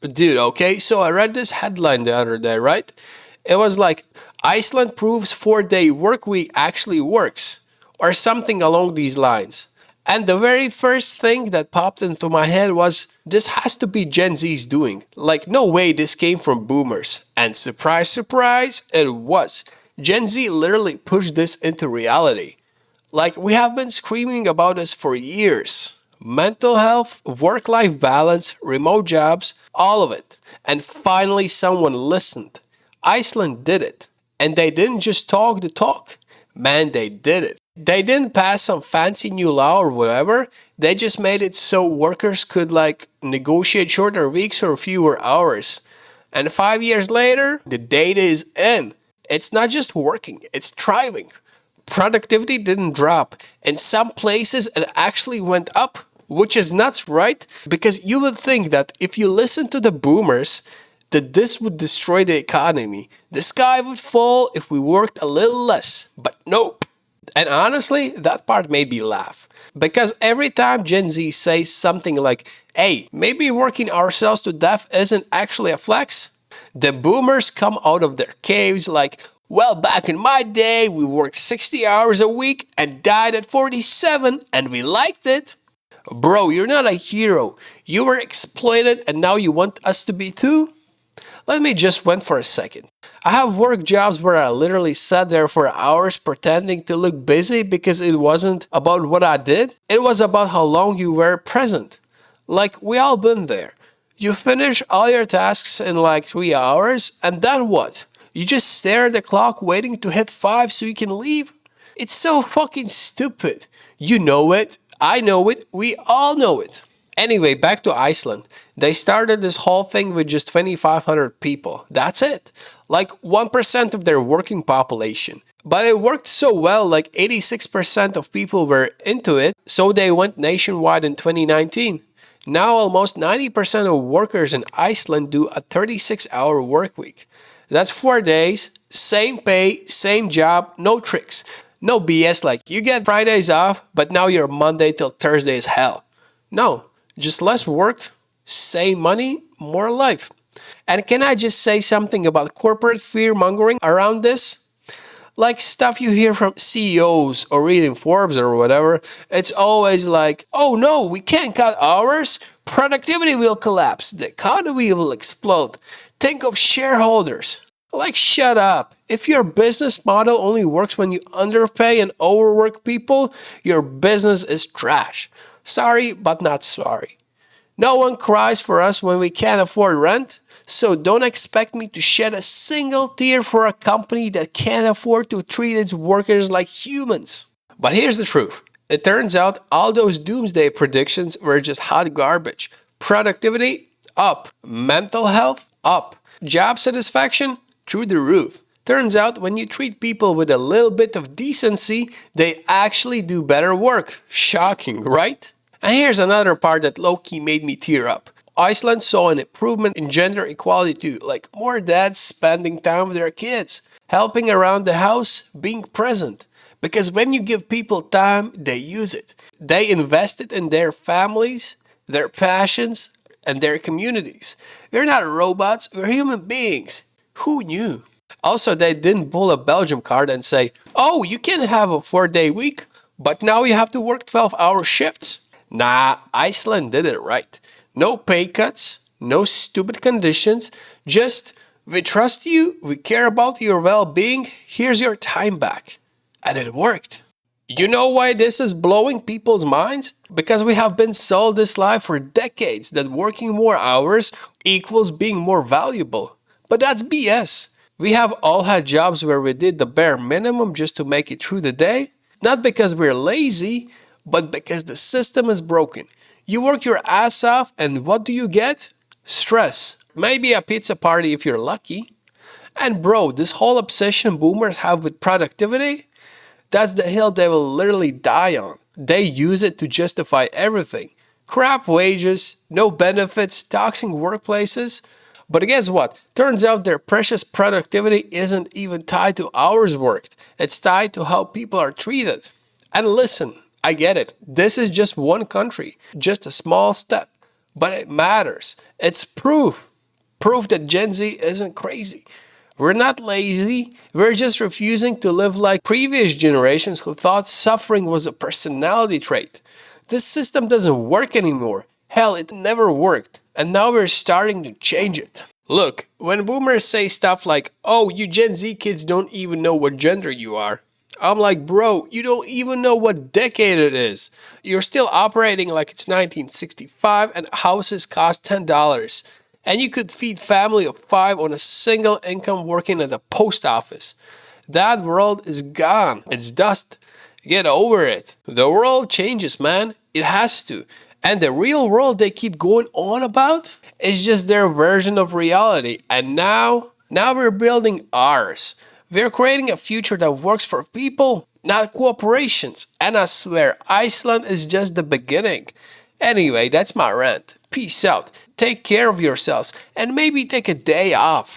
Dude, okay, so I read this headline the other day, right? It was like, Iceland proves 4-day work week actually works, or something along these lines. And the very first thing that popped into my head was, this has to be Gen Z's doing. Like, no way this came from boomers. And surprise, surprise, it was. Gen Z literally pushed this into reality. Like, we have been screaming about this for years. Mental health, work life balance, remote jobs, all of it. And finally, someone listened. Iceland did it. And they didn't just talk the talk. Man, they did it. They didn't pass some fancy new law or whatever. They just made it so workers could like negotiate shorter weeks or fewer hours. And 5 years later, the data is in. It's not just working, it's thriving. Productivity didn't drop. In some places, it actually went up, which is nuts, right? Because you would think that if you listen to the boomers, that this would destroy the economy. The sky would fall if we worked a little less. But nope. And honestly, that part made me laugh. Because every time Gen Z says something like, hey, maybe working ourselves to death isn't actually a flex, the boomers come out of their caves like, well, back in my day, we worked 60 hours a week and died at 47, and we liked it. Bro, you're not a hero. You were exploited and now you want us to be too? Let me just vent for a second. I have work jobs where I literally sat there for hours pretending to look busy because it wasn't about what I did. It was about how long you were present. Like, we all been there. You finish all your tasks in like 3 hours, and then what? You just stare at the clock waiting to hit 5 so you can leave? It's so fucking stupid. You know it, I know it, we all know it. Anyway, back to Iceland. They started this whole thing with just 2,500 people. That's it. Like 1% of their working population. But it worked so well, like 86% of people were into it, so they went nationwide in 2019. Now almost 90% of workers in Iceland do a 36-hour work week. That's 4 days, same pay, same job, no tricks. No BS like you get Fridays off, but now your Monday till Thursday is hell. No, just less work, same money, more life. And can I just say something about corporate fear mongering around this? Like stuff you hear from CEOs or reading Forbes or whatever, it's always like, oh no, we can't cut hours, productivity will collapse, the economy will explode. Think of shareholders. Like, shut up. If your business model only works when you underpay and overwork people, your business is trash. Sorry, but not sorry. No one cries for us when we can't afford rent, so don't expect me to shed a single tear for a company that can't afford to treat its workers like humans. But here's the truth. It turns out all those doomsday predictions were just hot garbage. Productivity, up. Mental health, up. Job satisfaction, through the roof. Turns out when you treat people with a little bit of decency, they actually do better work. Shocking, right? And here's another part that low-key made me tear up. Iceland saw an improvement in gender equality too, like more dads spending time with their kids, helping around the house, being present. Because when you give people time, they use it. They invest it in their families, their passions, and their communities. We're not robots, we're human beings. Who knew? Also, they didn't pull a Belgium card and say, oh, you can have a 4-day week, but now you have to work 12-hour shifts. Nah, Iceland did it right. No pay cuts, no stupid conditions, just we trust you, we care about your well-being, here's your time back. And it worked. You know why this is blowing people's minds? Because we have been sold this lie for decades that working more hours equals being more valuable. But that's BS. We have all had jobs where we did the bare minimum just to make it through the day. Not because we're lazy, but because the system is broken. You work your ass off and what do you get? Stress. Maybe a pizza party if you're lucky. And bro, this whole obsession boomers have with productivity, that's the hill they will literally die on. They use it to justify everything. Crap wages, no benefits, toxic workplaces. But guess what? Turns out their precious productivity isn't even tied to hours worked. It's tied to how people are treated. And listen, I get it. This is just one country, just a small step. But it matters. It's proof. Proof that Gen Z isn't crazy. We're not lazy, we're just refusing to live like previous generations who thought suffering was a personality trait. This system doesn't work anymore. Hell, it never worked. And now we're starting to change it. Look, when boomers say stuff like, oh, you Gen Z kids don't even know what gender you are, I'm like, bro, you don't even know what decade it is. You're still operating like it's 1965 and houses cost $10. And you could feed family of 5 on a single income working at the post office. That world is gone. It's dust. Get over it. The world changes, man. It has to. And the real world they keep going on about is just their version of reality. And now we're building ours. We're creating a future that works for people, not corporations. And I swear, Iceland is just the beginning. Anyway, that's my rant. Peace out. Take care of yourselves and maybe take a day off.